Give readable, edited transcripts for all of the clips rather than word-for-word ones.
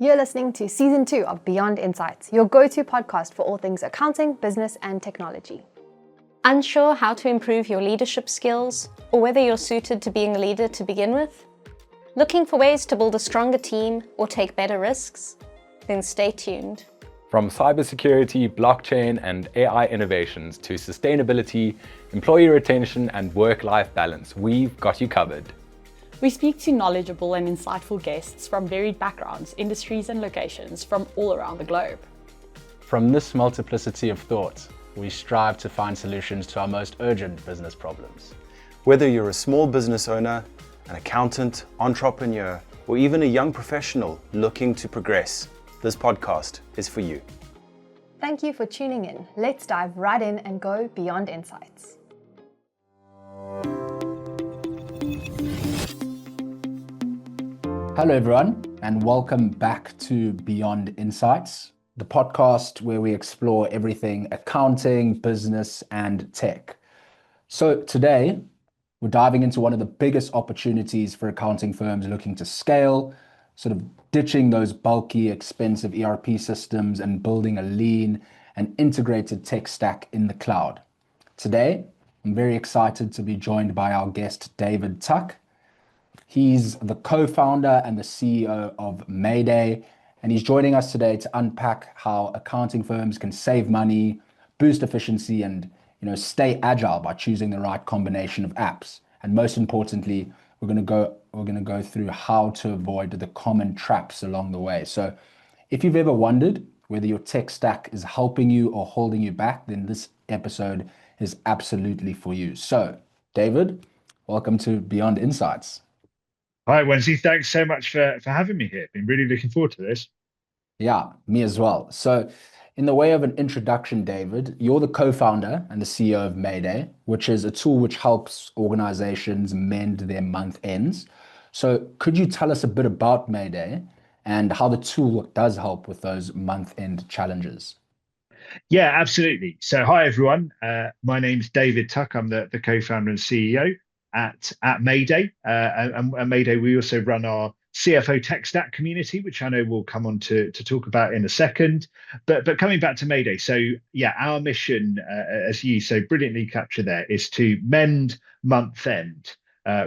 You're listening to Season 2 of Beyond Insights, your go-to podcast for all things accounting, business, and technology. Unsure how to improve your leadership skills, or whether you're suited to being a leader to begin with? Looking for ways to build a stronger team or take better risks? Then stay tuned. From cybersecurity, blockchain, and AI innovations to sustainability, employee retention, and work-life balance, we've got you covered. We speak to knowledgeable and insightful guests from varied backgrounds, industries, and locations from all around the globe. From this multiplicity of thought, we strive to find solutions to our most urgent business problems. Whether you're a small business owner, an accountant, entrepreneur, or even a young professional looking to progress, this podcast is for you. Thank you for tuning in. Let's dive right in and go beyond insights. Hello everyone, and welcome back to Beyond Insights, the podcast where we explore everything accounting, business, and tech. So today, we're diving into one of the biggest opportunities for accounting firms looking to scale, sort of ditching those bulky, expensive ERP systems and building a lean and integrated tech stack in the cloud. Today, I'm very excited to be joined by our guest, David Tuck. He's the co-founder and the CEO of Mayday, and he's joining us today to unpack how accounting firms can save money, boost efficiency, and stay agile by choosing the right combination of apps. And most importantly, we're going to go through how to avoid the common traps along the way. So if you've ever wondered whether your tech stack is helping you or holding you back, then this episode is absolutely for you. So David, welcome to Beyond Insights. Hi, Wensley. Thanks so much for having me here. Been really looking forward to this. Yeah, me as well. So in the way of an introduction, David, you're the co-founder and the CEO of Mayday, which is a tool which helps organizations mend their month ends. So could you tell us a bit about Mayday and how the tool does help with those month end challenges? Yeah, absolutely. So hi, everyone. My name's David Tuck. I'm the co-founder and CEO at Mayday. And Mayday, we also run our CFO tech stack community, which I know we'll come on to talk about in a second. But coming back to Mayday, so yeah, our mission, as you so brilliantly capture there, is to mend month end,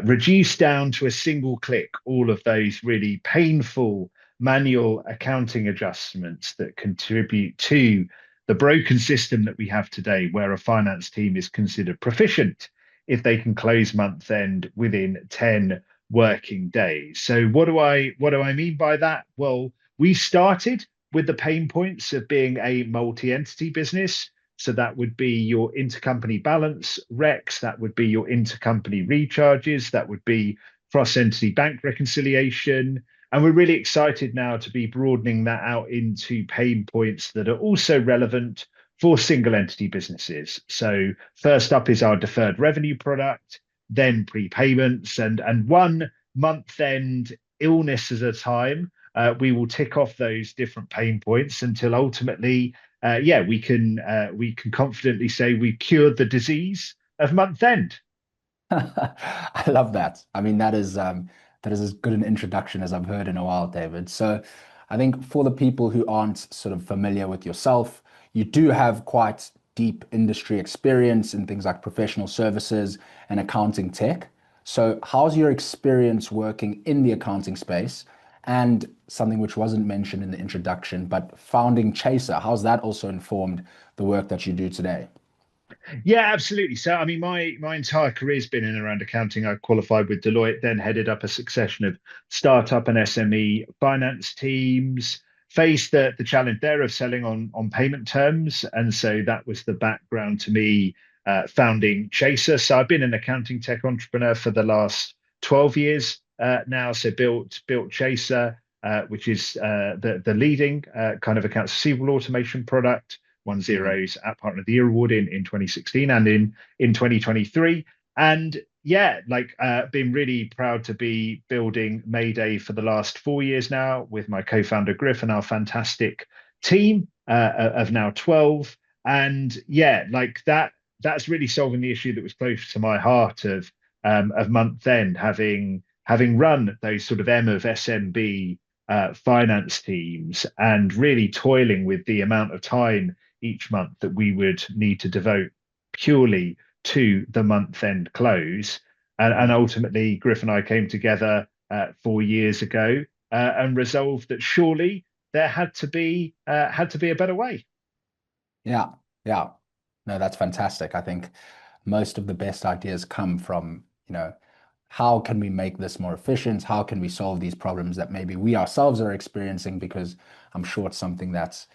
reduce down to a single click all of those really painful manual accounting adjustments that contribute to the broken system that we have today, where a finance team is considered proficient if they can close month end within 10 working days. So what do I mean by that? Well, we started with the pain points of being a multi-entity business. So that would be your intercompany balance recs, that would be your intercompany recharges, that would be cross-entity bank reconciliation. And we're really excited now to be broadening that out into pain points that are also relevant for single entity businesses. So first up is our deferred revenue product, then prepayments, and one month end illness at a time. We will tick off those different pain points until ultimately, we can confidently say we cured the disease of month end. I love that. I mean, that is as good an introduction as I've heard in a while, David. So I think for the people who aren't sort of familiar with yourself, you do have quite deep industry experience in things like professional services and accounting tech. So how's your experience working in the accounting space? And something which wasn't mentioned in the introduction, but founding Chaser, how's that also informed the work that you do today? Yeah, absolutely. So, I mean, my entire career has been in and around accounting. I qualified with Deloitte, then headed up a succession of startup and SME finance teams, faced the challenge there of selling on payment terms. And so that was the background to me founding Chaser. So I've been an accounting tech entrepreneur for the last 12 years now. So built Chaser, which is the leading kind of accounts receivable automation product, won Xero's App Partner of the Year award in 2016 and in 2023. And yeah, been really proud to be building Mayday for the last 4 years now with my co-founder Griff and our fantastic team of now 12. And yeah, that's really solving the issue that was close to my heart of month end, having run those sort of M of SMB finance teams and really toiling with the amount of time each month that we would need to devote purely to the month-end close. And ultimately, Griff and I came together 4 years ago and resolved that surely there had to be a better way. Yeah, yeah. No, that's fantastic. I think most of the best ideas come from, how can we make this more efficient? How can we solve these problems that maybe we ourselves are experiencing? Because I'm sure it's something that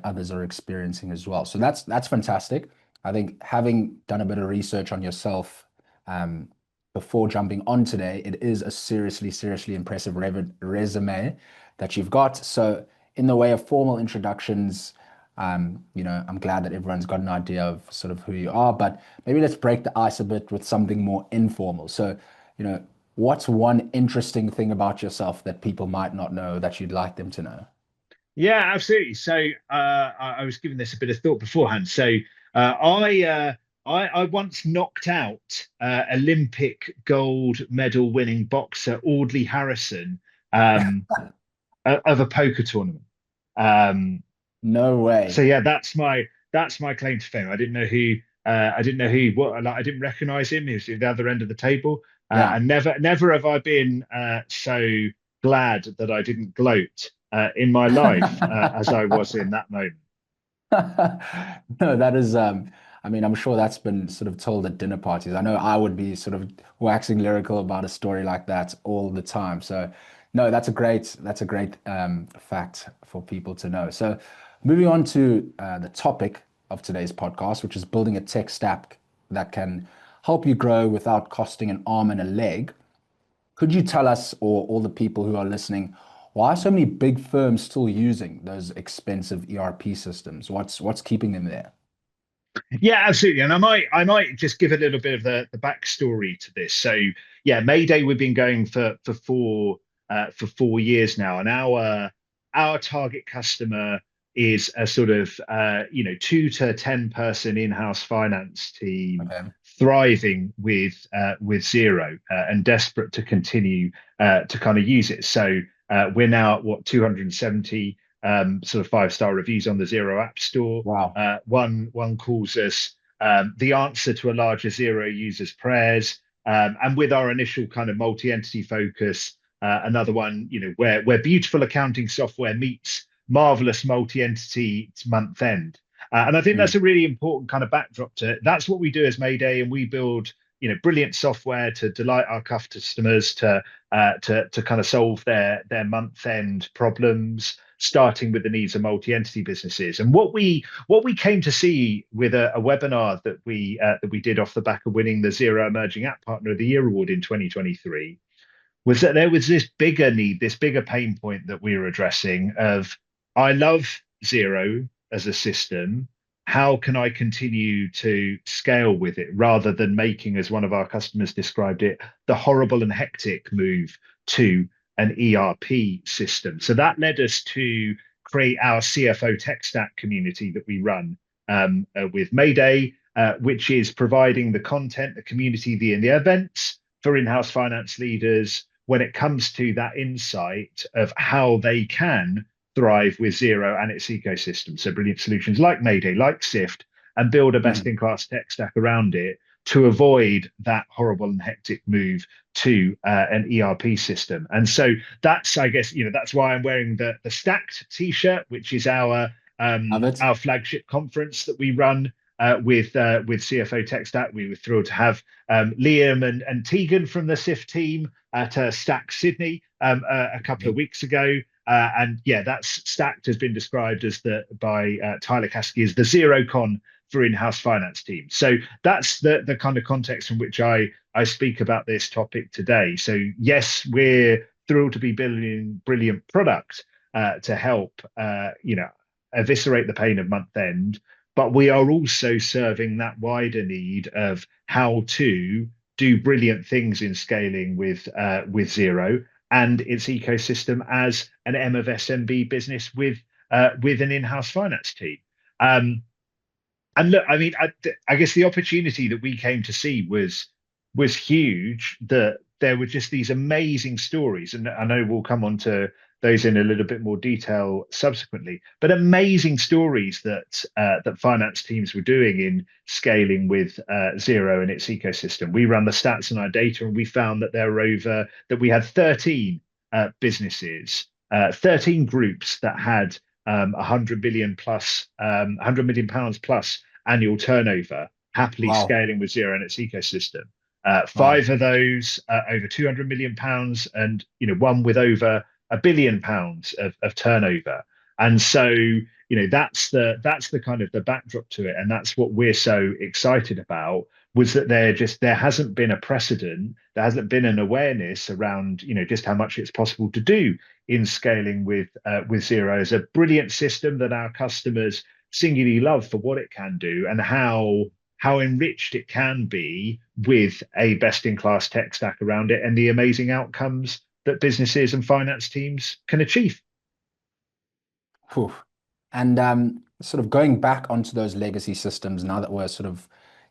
others are experiencing as well. So that's fantastic. I think having done a bit of research on yourself um, before jumping on today, it is a seriously, seriously impressive resume that you've got. So in the way of formal introductions, I'm glad that everyone's got an idea of sort of who you are, but maybe let's break the ice a bit with something more informal. So, what's one interesting thing about yourself that people might not know that you'd like them to know? Yeah, absolutely. So I was giving this a bit of thought beforehand. So I once knocked out Olympic gold medal winning boxer Audley Harrison of a poker tournament. Um, No way. so yeah, that's my claim to fame. I didn't recognize him. He was at the other end of the table, Yeah. and never have I been so glad that I didn't gloat in my life as I was in that moment. No, that is, I mean, I'm sure that's been sort of told at dinner parties. I know I would be sort of waxing lyrical about a story like that all the time. So, no, that's a great fact for people to know. So, moving on to the topic of today's podcast, which is building a tech stack that can help you grow without costing an arm and a leg. Could you tell us, or all the people who are listening, why are so many big firms still using those expensive ERP systems? What's keeping them there? Yeah, absolutely. And I might just give a little bit of the backstory to this. So yeah, Mayday we've been going for 4 years now, and our target customer is a sort of 2 to 10 person in-house finance team Okay. thriving with Xero and desperate to continue to kind of use it. So we're now at what 270 sort of 5-star reviews on the Xero App Store. Wow. One calls us the answer to a larger Xero user's prayers, and with our initial kind of multi-entity focus, another one, where beautiful accounting software meets marvelous multi-entity month end. And I think that's Mm. a really important kind of backdrop to it. That's what we do as Mayday, and we build brilliant software to delight our customers to kind of solve their month end problems, starting with the needs of multi-entity businesses. And what we came to see with a webinar that we did off the back of winning the Xero Emerging App Partner of the Year award in 2023 was that there was this bigger need, this bigger pain point that we were addressing of, I love Xero as a system. How can I continue to scale with it rather than making, as one of our customers described it, the horrible and hectic move to an ERP system? So that led us to create our CFO tech stack community that we run with Mayday, which is providing the content, the community, the events for in-house finance leaders when it comes to that insight of how they can thrive with Xero and its ecosystem. So brilliant solutions like Mayday, like Sift, and build a Mhm. best-in-class tech stack around it to avoid that horrible and hectic move to an ERP system. And so that's, I guess, that's why I'm wearing the Stacked t-shirt, which is Love it. our flagship conference that we run with CFO Tech Stack. We were thrilled to have Liam and Tegan from the SIF team at Stack Sydney a couple of weeks ago. And yeah, that's Stacked has been described as by Tyler Caskey as the ZeroCon for in-house finance teams. So that's the kind of context in which I speak about this topic today. So yes, we're thrilled to be building brilliant product to help eviscerate the pain of month end, but we are also serving that wider need of how to do brilliant things in scaling with Xero and its ecosystem as an M of SMB business with an in-house finance team. And look, I mean, I guess the opportunity that we came to see was huge. That there were just these amazing stories, and I know we'll come on to those in a little bit more detail subsequently. But amazing stories that finance teams were doing in scaling with Xero and its ecosystem. We ran the stats on our data, and we found that we had 13 businesses, 13 groups that had 100 million plus, 100 million pounds plus annual turnover, happily Wow. scaling with Xero and its ecosystem. Wow. Five of those over 200 million pounds, and one with over £1 billion of turnover. And so that's the kind of the backdrop to it, and that's what we're so excited about, was that there hasn't been a precedent, there hasn't been an awareness around just how much it's possible to do in scaling with Xero as a brilliant system that our customers singularly love for what it can do, and how enriched it can be with a best-in-class tech stack around it, and the amazing outcomes that businesses and finance teams can achieve. Whew. And sort of going back onto those legacy systems, now that we're sort of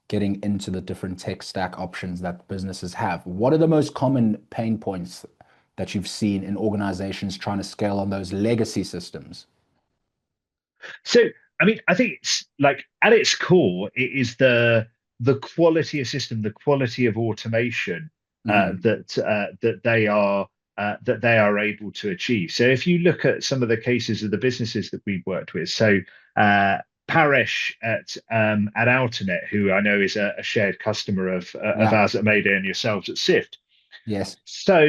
getting into the different tech stack options that businesses have, what are the most common pain points that you've seen in organizations trying to scale on those legacy systems? So, I mean, I think it's like, at its core, it is the quality of system, the quality of automation that they are able to achieve. So, if you look at some of the cases of the businesses that we've worked with, so Paresh at Alternet, who I know is a shared customer of ours at Mayday and yourselves at Sift. Yes. So,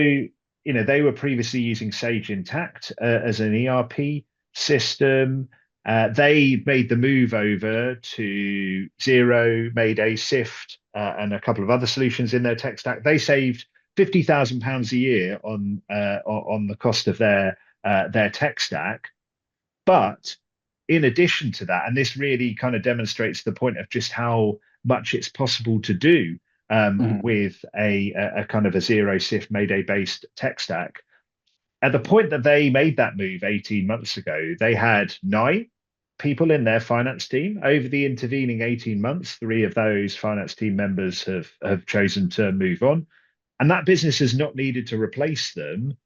they were previously using Sage Intacct as an ERP system. They made the move over to Xero, Mayday, Sift, and a couple of other solutions in their tech stack. They saved £50,000 a year on the cost of their tech stack. But in addition to that, and this really kind of demonstrates the point of just how much it's possible to do with a kind of a Xero, Sift, Mayday based tech stack. At the point that they made that move 18 months ago, they had 9 people in their finance team. Over the intervening 18 months, 3 of those finance team members have chosen to move on. And that business has not needed to replace them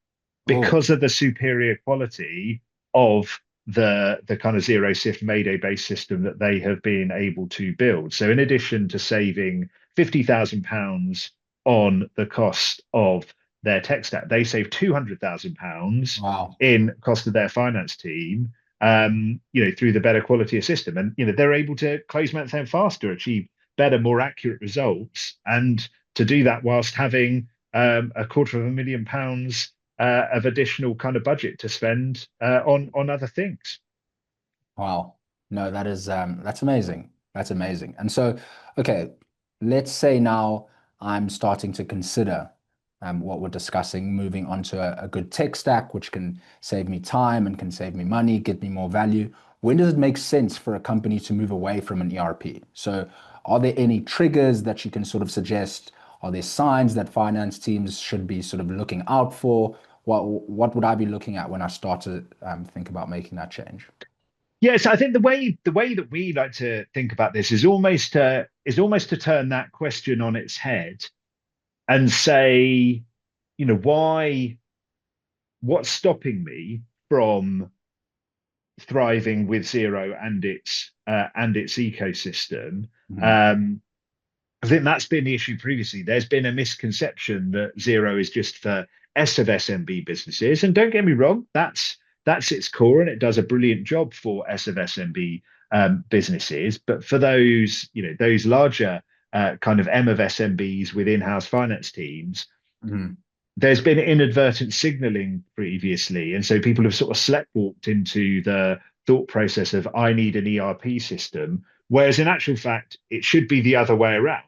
because of the superior quality of the kind of Xero, Sift, Mayday based system that they have been able to build. So in addition to saving £50,000 on the cost of their tech stack, they saved £200,000 in cost of their finance team, through the better quality of system. And they're able to close months end faster, achieve better, more accurate results, and to do that whilst having £250,000 of additional kind of budget to spend on other things. Wow. No, that is that's amazing. That's amazing. And so, okay, let's say now I'm starting to consider what we're discussing, moving on to a good tech stack, which can save me time and can save me money, get me more value. When does it make sense for a company to move away from an ERP? So are there any triggers that you can sort of suggest? Are there signs that finance teams should be sort of looking out for? What would I be looking at when I start to think about making that change? Yes, I think the way that we like to think about this is almost to turn that question on its head and say, what's stopping me from thriving with Xero and its ecosystem? I think that's been the issue previously. There's been a misconception that Xero is just for S of SMB businesses, and don't get me wrong, that's its core, and it does a brilliant job for S of SMB businesses. But for those larger kind of M of SMBs with in-house finance teams, there's been inadvertent signaling previously, and so people have sort of sleptwalked into the thought process of, I need an ERP system, whereas in actual fact it should be the other way around.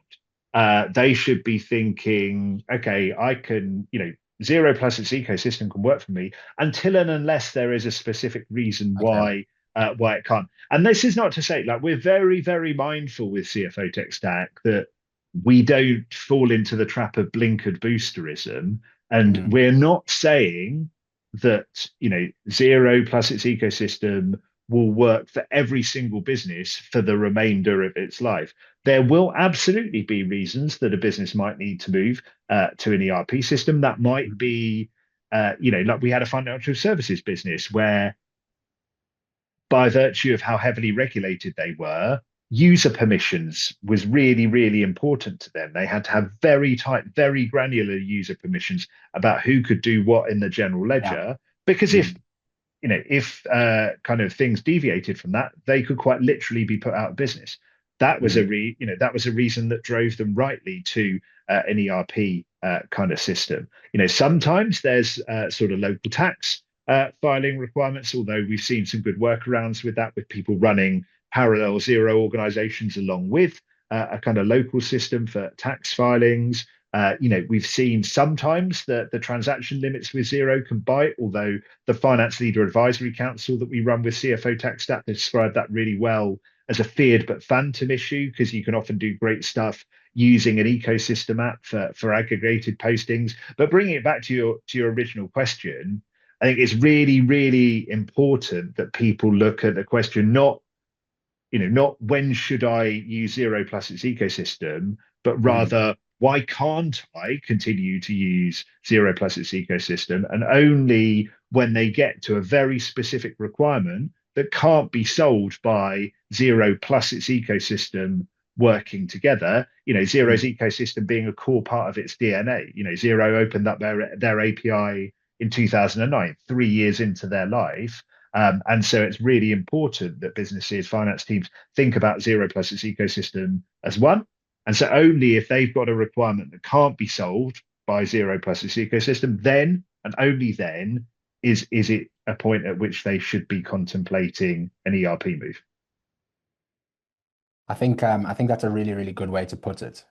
They should be thinking, okay, I can, Xero plus its ecosystem can work for me until and unless there is a specific reason why it can't. And this is not to say, like, we're very, very mindful with CFO Tech Stack that we don't fall into the trap of blinkered boosterism. And we're not saying that, Xero plus its ecosystem will work for every single business for the remainder of its life. There will absolutely be reasons that a business might need to move to an ERP system. That might be like we had a financial services business where, by virtue of how heavily regulated they were, user permissions was really, really important to them. They had to have very tight, very granular user permissions about who could do what in the general ledger. Because if kind of things deviated from that, they could quite literally be put out of business. That was a reason that drove them rightly to an ERP kind of system. Sometimes there's sort of local tax filing requirements, although we've seen some good workarounds with that, with people running parallel Xero organizations along with a kind of local system for tax filings. We've seen sometimes that the transaction limits with Xero can bite, although the Finance Leader Advisory Council that we run with CFO Tech Stack described that really well as a feared but phantom issue, because you can often do great stuff using an ecosystem app for aggregated postings. But bringing it back to your original question, I think it's really, really important that people look at the question, not when should I use Xero plus its ecosystem, but rather, why can't I continue to use Xero plus its ecosystem? And only when they get to a very specific requirement that can't be solved by Xero plus its ecosystem working together, Xero's ecosystem being a core part of its DNA. Xero opened up their API in 2009, 3 years into their life. And so it's really important that businesses, finance teams think about Xero plus its ecosystem as one. And so only if they've got a requirement that can't be solved by Xero plus its ecosystem, then and only then is it a point at which they should be contemplating an ERP move. I think that's a really, really good way to put it.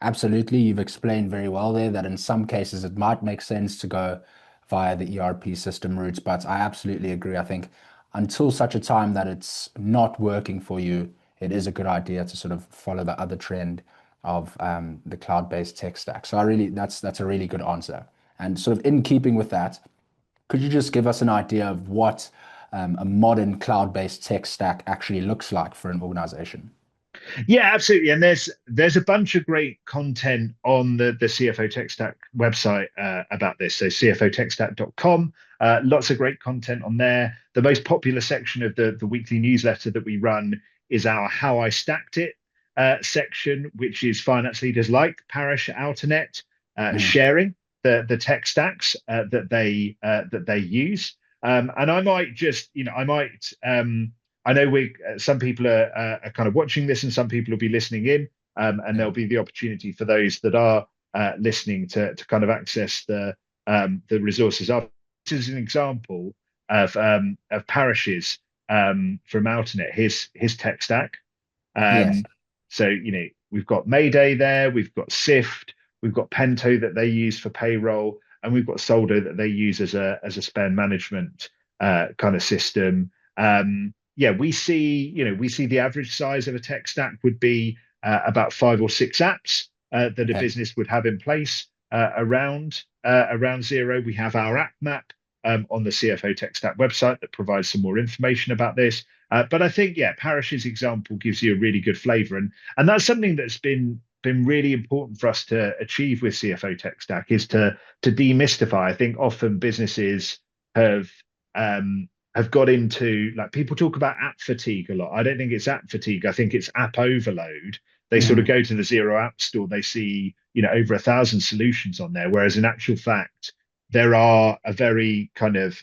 Absolutely, you've explained very well there that in some cases it might make sense to go via the ERP system routes, but I absolutely agree. I think until such a time that it's not working for you, it is a good idea to sort of follow the other trend of the cloud-based tech stack. So that's a really good answer. And sort of in keeping with that, could you just give us an idea of what a modern cloud-based tech stack actually looks like for an organization? Yeah, absolutely. And there's a bunch of great content on the CFO Tech Stack website about this. So cfotechstack.com, lots of great content on there. The most popular section of the weekly newsletter that we run is our How I Stacked It section, which is finance leaders like Parish at Outernet sharing the tech stacks that they use. And I might just, I know some people are kind of watching this, and some people will be listening in, and there'll be the opportunity for those that are listening to kind of access the resources. This is an example of Parish's from Outernet, his tech stack. Yes. So we've got Mayday there, we've got Sift, we've got Pento that they use for payroll, and we've got Soldo that they use as a spend management kind of system. We see the average size of a tech stack would be about 5 or 6 apps that a business would have in place around Xero. We have our app map on the CFO Tech Stack website that provides some more information about this. But I think, Parish's example gives you a really good flavor, and that's something that's been really important for us to achieve with CFO Tech Stack, is to demystify. I think often businesses have got into, like, people talk about app fatigue a lot. I don't think it's app fatigue. I think it's app overload. They sort of go to the Xero app store, they see, over 1,000 solutions on there, whereas in actual fact, there are a very kind of,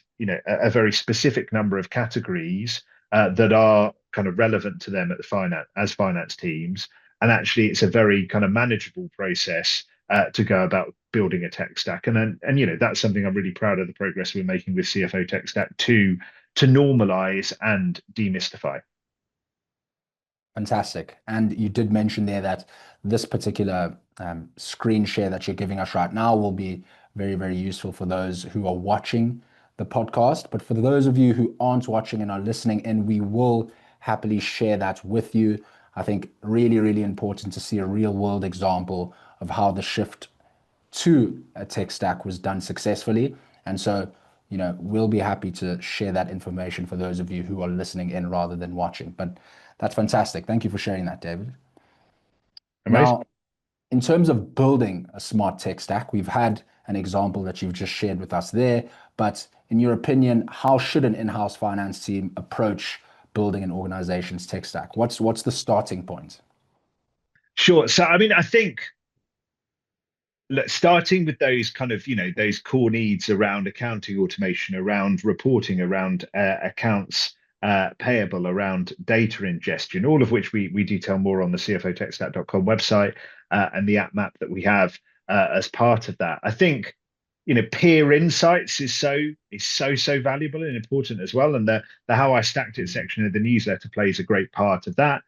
a very specific number of categories that are kind of relevant to them as finance teams. And actually, it's a very kind of manageable process to go about building a tech stack. And that's something I'm really proud of, the progress we're making with CFO Tech Stack to normalize and demystify. Fantastic. And you did mention there that this particular screen share that you're giving us right now will be very, very useful for those who are watching the podcast. But for those of you who aren't watching and are listening in, we will happily share that with you. I think really, really important to see a real world example of how the shift to a tech stack was done successfully. And so, we'll be happy to share that information for those of you who are listening in rather than watching. But that's fantastic. Thank you for sharing that, David. Amazing. Now, In terms of building a smart tech stack, we've had an example that you've just shared with us there, but in your opinion, how should an in-house finance team approach building an organization's tech stack? What's the starting point? Sure. So, I mean, I think starting with those kind of, those core needs around accounting automation, around reporting, around accounts payable, around data ingestion, all of which we detail more on the cfotechstack.com website, and the app map that we have as part of that. I think, peer insights is so valuable and important as well. And the How I Stacked It section of the newsletter plays a great part of that.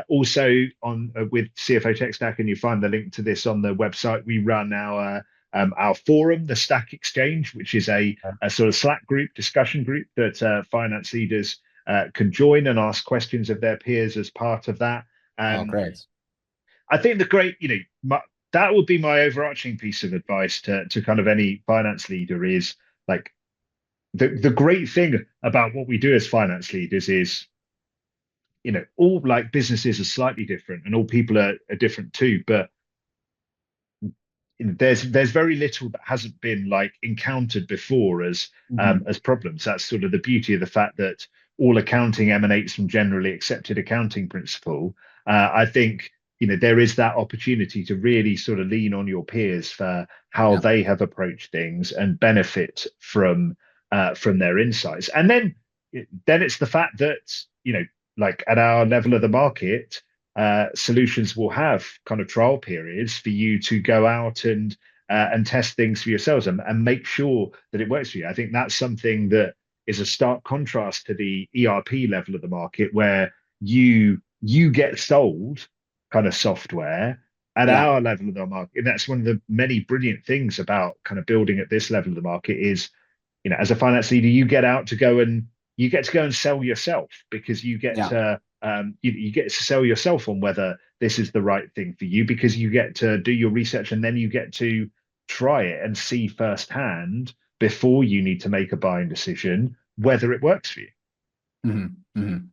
Also on with CFO Tech Stack, and you find the link to this on the website, we run our forum, the Stack Exchange, which is a sort of Slack group, discussion group that finance leaders can join and ask questions of their peers as part of that. Oh, great. I think that would be my overarching piece of advice to kind of any finance leader is like the great thing about what we do as finance leaders is, all like businesses are slightly different and all people are different too, but there's very little that hasn't been like encountered before as problems. That's sort of the beauty of the fact that all accounting emanates from generally accepted accounting principle. I think there is that opportunity to really sort of lean on your peers for how they have approached things and benefit from their insights. And then it's the fact that like at our level of the market, solutions will have kind of trial periods for you to go out and test things for yourselves and make sure that it works for you. I think that's something that is a stark contrast to the ERP level of the market, where you get sold kind of software at our level of the market. And that's one of the many brilliant things about kind of building at this level of the market is, as a finance leader, you get to go and sell yourself, because you get to you get to sell yourself on whether this is the right thing for you, because you get to do your research and then you get to try it and see firsthand before you need to make a buying decision whether it works for you.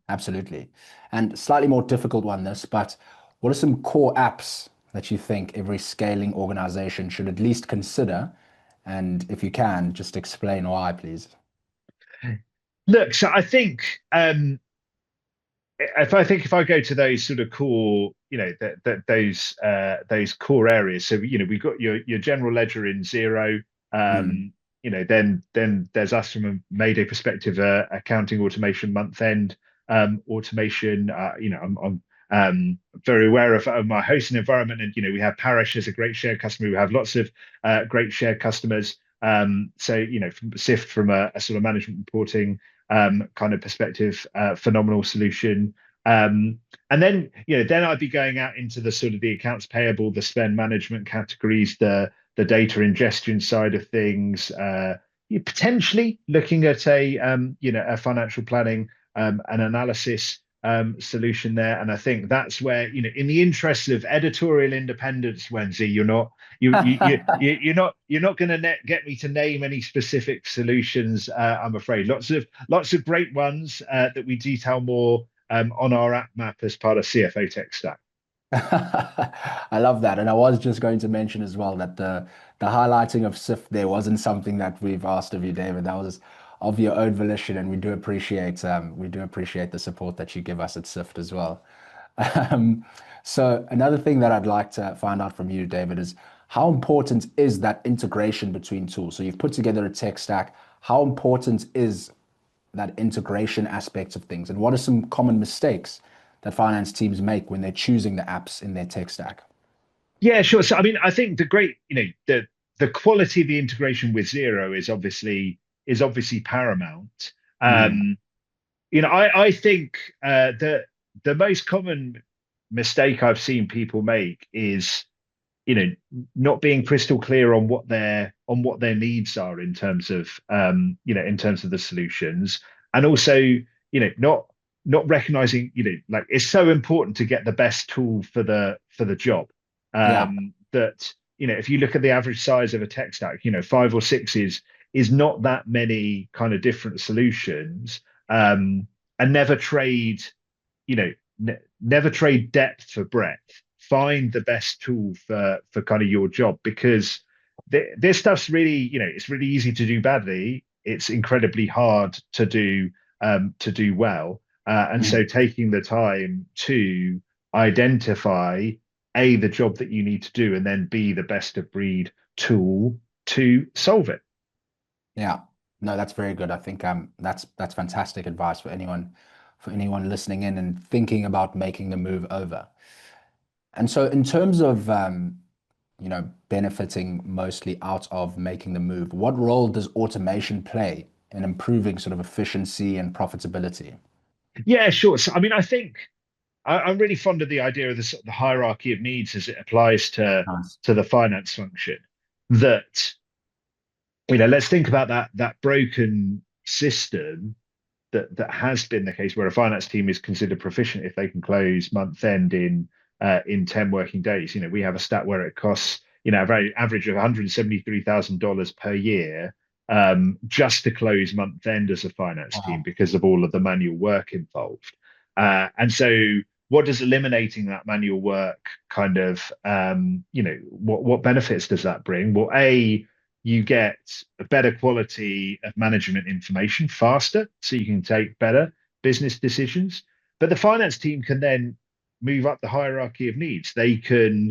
Absolutely. And slightly more difficult one, this, but what are some core apps that you think every scaling organization should at least consider? And if you can, just explain why, please. Look, so I think if I go to those sort of core, those core areas. So we've got your general ledger in Xero. Then there's us from a Mayday perspective, accounting automation, month end automation. I'm very aware of my hosting environment, and we have Parish as a great shared customer. We have lots of great shared customers. So from Sift, from a sort of management reporting kind of perspective, phenomenal solution. And then I'd be going out into the sort of the accounts payable, the spend management categories, the data ingestion side of things. Potentially looking at a financial planning and analysis solution there. And I think that's where, in the interest of editorial independence, Wendy, you're not going to get me to name any specific solutions. I'm afraid lots of great ones that we detail more on our app map as part of CFO Tech Stack. I love that. And I was just going to mention as well that the highlighting of Sift there wasn't something that we've asked of you, David. That was of your own volition, and we do appreciate the support that you give us at Sift as well. So another thing that I'd like to find out from you, David, is how important is that integration between tools? So you've put together a tech stack. How important is that integration aspect of things, and what are some common mistakes that finance teams make when they're choosing the apps in their tech stack? Yeah, sure. So I mean, I think the quality of the integration with Xero is obviously paramount. I think that the most common mistake I've seen people make is not being crystal clear on what their needs are in terms of the solutions, and also not recognizing like it's so important to get the best tool for the job. That if you look at the average size of a tech stack, 5 or 6 is not that many kind of different solutions, and never trade depth for breadth find the best tool for kind of your job, because this stuff's really, it's really easy to do badly. It's incredibly hard to do well. And so taking the time to identify the job that you need to do, and then B, the best of breed tool to solve it. Yeah, no, that's very good. I think that's fantastic advice for anyone listening in and thinking about making the move over. And so in terms of benefiting mostly out of making the move, what role does automation play in improving sort of efficiency and profitability? Yeah, sure. So, I mean, I think I'm really fond of the idea of the hierarchy of needs as it applies Nice. to the finance function. That, let's think about that broken system that has been the case, where a finance team is considered proficient if they can close month end in 10 working days. We have a stat where it costs, a very average of $173,000 per year, just to close month end as a finance team, Wow. because of all of the manual work involved. And so what does eliminating that manual work kind of, what benefits does that bring? Well, you get a better quality of management information faster, so you can take better business decisions. But the finance team can then move up the hierarchy of needs. They're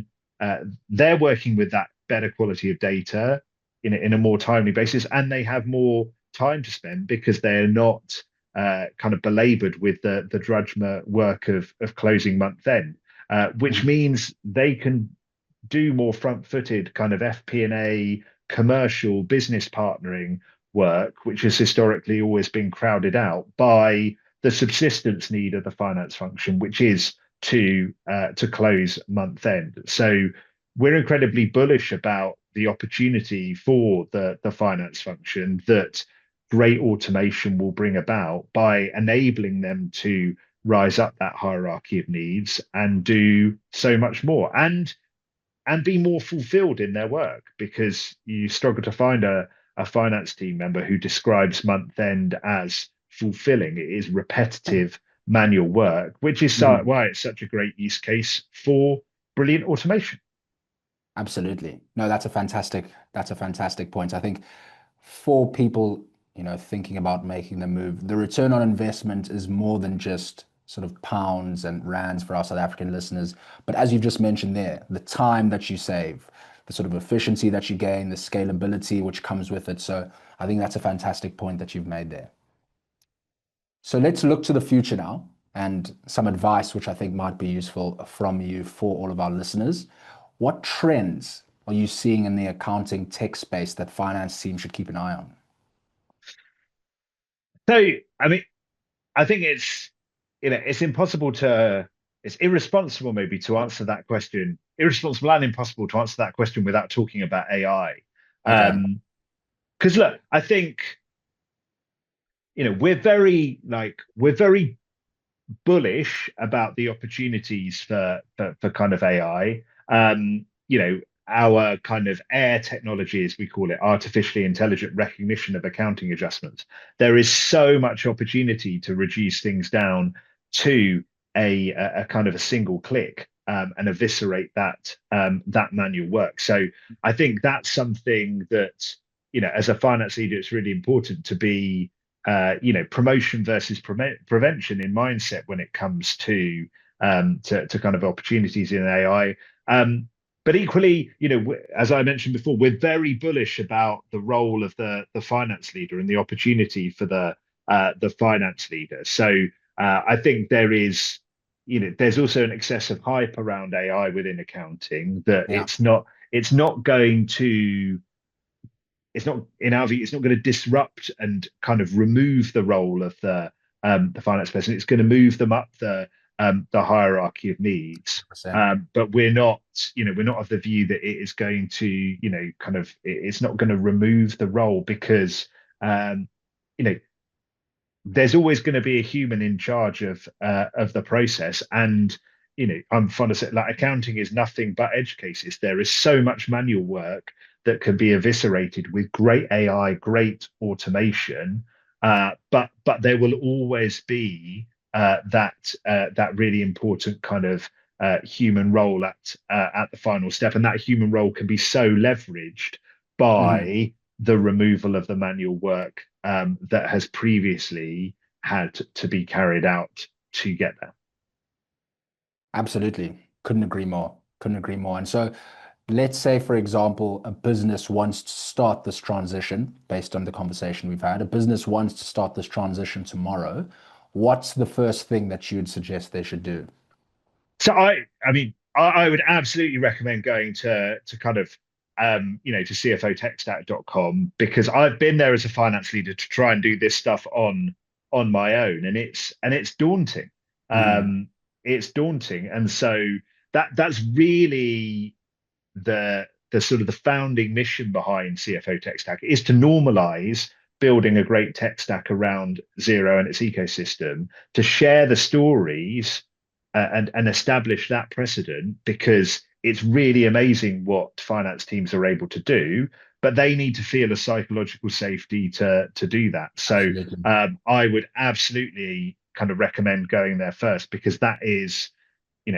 working with that better quality of data in a more timely basis, and they have more time to spend because they're not kind of belabored with the drudge work of closing month end, which means they can do more front-footed kind of FP&A commercial business partnering work, which has historically always been crowded out by the subsistence need of the finance function, which is to close month end. So we're incredibly bullish about the opportunity for the finance function that great automation will bring about by enabling them to rise up that hierarchy of needs and do so much more, and be more fulfilled in their work, because you struggle to find a finance team member who describes month end as fulfilling. It is repetitive manual work, which is why it's such a great use case for brilliant automation. Absolutely. No, that's a fantastic point. I think for people, thinking about making the move, the return on investment is more than just sort of pounds and rands for our South African listeners. But as you've just mentioned there, the time that you save, the sort of efficiency that you gain, the scalability which comes with it. So I think that's a fantastic point that you've made there. So let's look to the future now, and some advice which I think might be useful from you for all of our listeners. What trends are you seeing in the accounting tech space that finance teams should keep an eye on? So, I mean, I think it's irresponsible maybe to answer that question, irresponsible and impossible to answer that question without talking about AI. Okay. Because look, I think, we're very bullish about the opportunities for kind of AI. Our kind of AIR technology, as we call it, artificially intelligent recognition of accounting adjustments. There is so much opportunity to reduce things down to a kind of a single click, and eviscerate that manual work. So I think that's something that, as a finance leader, it's really important to be promotion versus prevention in mindset when it comes to kind of opportunities in AI. But equally, as I mentioned before, we're very bullish about the role of the finance leader and the opportunity for the finance leader. So I think there's also an excessive hype around AI within accounting, that Yeah. it's not in our view, it's not going to disrupt and kind of remove the role of the finance person. It's going to move them up the hierarchy of needs. 100%. But we're not of the view that it is going to, it's not going to remove the role, because, there's always going to be a human in charge of the process. And, I'm fond of saying, like, accounting is nothing but edge cases. There is so much manual work that can be eviscerated with great AI, great automation. But there will always be that really important kind of human role at the final step, and that human role can be so leveraged by the removal of the manual work that has previously had to be carried out to get there. Absolutely. Couldn't agree more. Couldn't agree more. And so let's say, for example, a business wants to start this transition based on the conversation we've had. A business wants to start this transition tomorrow. What's the first thing that you would suggest they should do? So I would absolutely recommend going to kind of to cfotechstack.com, because I've been there as a finance leader to try and do this stuff on my own, and it's daunting. It's daunting, and so that's really the sort of the founding mission behind CFO Tech Stack, is to normalize building a great tech stack around Xero and its ecosystem, to share the stories and establish that precedent, because it's really amazing what finance teams are able to do, but they need to feel a psychological safety to do that. So I would absolutely kind of recommend going there first, because that is,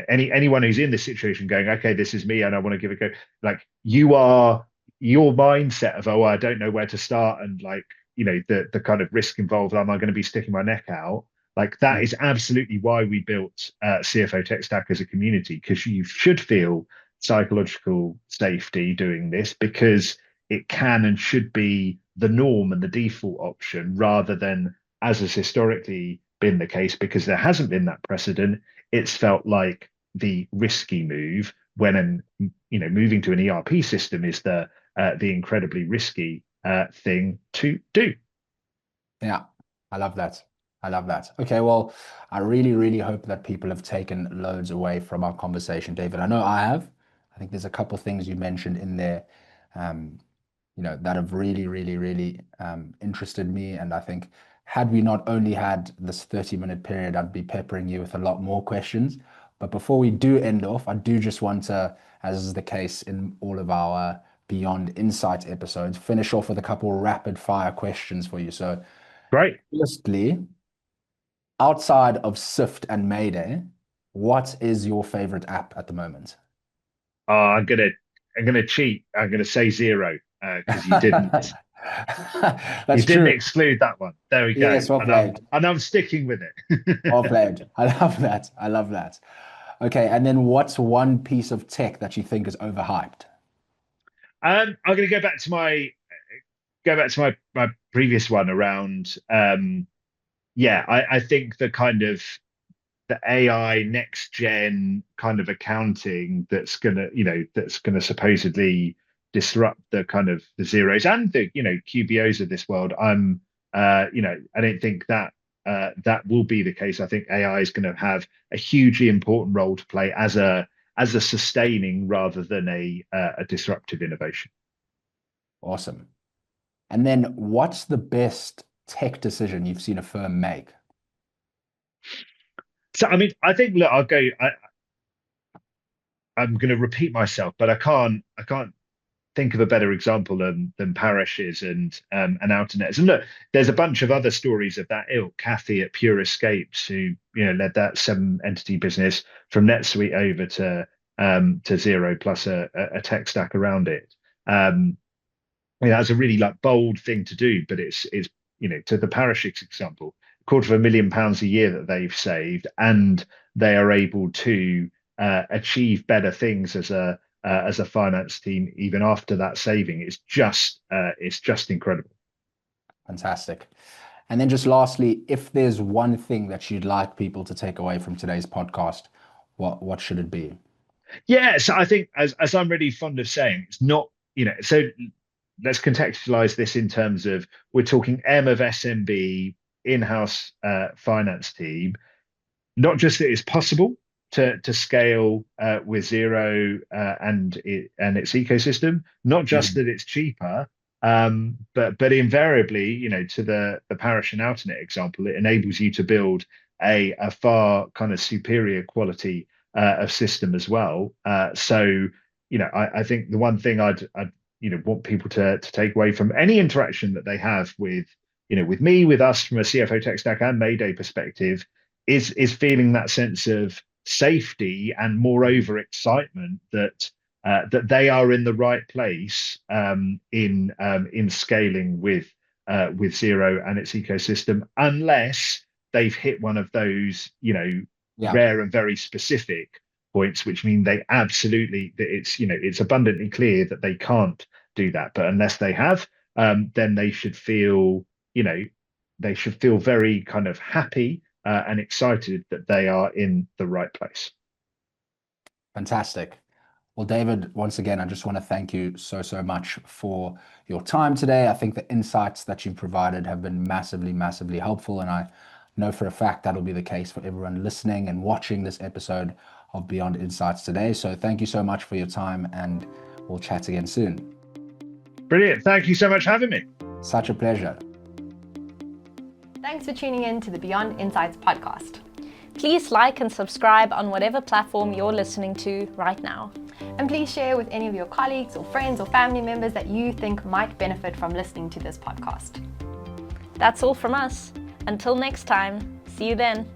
anyone who's in this situation going, okay, this is me and I want to give it a go, like, your mindset of, oh, I don't know where to start, and like, the kind of risk involved, am I going to be sticking my neck out? Like, that is absolutely why we built CFO Tech Stack as a community, because you should feel psychological safety doing this, because it can and should be the norm and the default option, rather than, as has historically been the case, because there hasn't been that precedent, it's felt like the risky move, when moving to an ERP system is the incredibly risky thing to do. Yeah, I love that. I love that. Okay, well, I really, really hope that people have taken loads away from our conversation, David. I know I have. I think there's a couple things you mentioned in there, that have really, really, really interested me. And I think, had we not only had this 30-minute period, I'd be peppering you with a lot more questions. But before we do end off, I do just want to, as is the case in all of our Beyond Insight episodes, finish off with a couple rapid fire questions for you. So, great. Firstly, outside of Sift and Mayday, what is your favorite app at the moment? I'm gonna cheat. I'm gonna say Xero, because you didn't. That's you didn't true. exclude that one. There we go. Yes, well played. And I'm sticking with it. Well played. I love that. I love that. Okay, and then what's one piece of tech that you think is overhyped? I'm going to go back to my previous one around. I think the kind of the AI next gen kind of accounting that's gonna supposedly disrupt the kind of the Xeros and the QBOs of this world. I don't think that that will be the case. I think AI is going to have a hugely important role to play as a sustaining rather than a disruptive innovation. Awesome. And then what's the best tech decision you've seen a firm make? So, I think, look, I'm going to repeat myself, but I can't think of a better example than Parish's and Outernet. And look, there's a bunch of other stories of that ilk. Kathy at Pure Escapes, who led that 7-entity business from NetSuite over to Xero, plus a tech stack around it. That's a really bold thing to do, but it's to the Parish's example, £250,000 a year that they've saved, and they are able to achieve better things as a finance team even after that saving. It's just incredible. Fantastic. And then just lastly, if there's one thing that you'd like people to take away from today's podcast, what should it be? Yeah, so I think, as I'm really fond of saying, it's not, so let's contextualize this in terms of, we're talking M of SMB, in-house finance team. Not just that it's possible to scale with Xero and its ecosystem, not just that it's cheaper, but invariably, to the Parish and Outernet example, it enables you to build a far kind of superior quality of system as well. So I think the one thing I'd want people to take away from any interaction that they have with with me, with us, from a CFO Tech Stack and Mayday perspective, is feeling that sense of safety and moreover excitement that they are in the right place in scaling with Xero and its ecosystem, unless they've hit one of those, rare and very specific points, which mean they absolutely, it's abundantly clear that they can't do that. But unless they have, then they should feel, very kind of happy and excited that they are in the right place. Fantastic. Well, David, once again, I just want to thank you so much for your time today. I think the insights that you've provided have been massively, massively helpful. And I know for a fact that'll be the case for everyone listening and watching this episode of Beyond Insights today. So thank you so much for your time, and we'll chat again soon. Brilliant. Thank you so much for having me. Such a pleasure. Thanks for tuning in to the Beyond Insights podcast. Please like and subscribe on whatever platform you're listening to right now. And please share with any of your colleagues or friends or family members that you think might benefit from listening to this podcast. That's all from us. Until next time, see you then.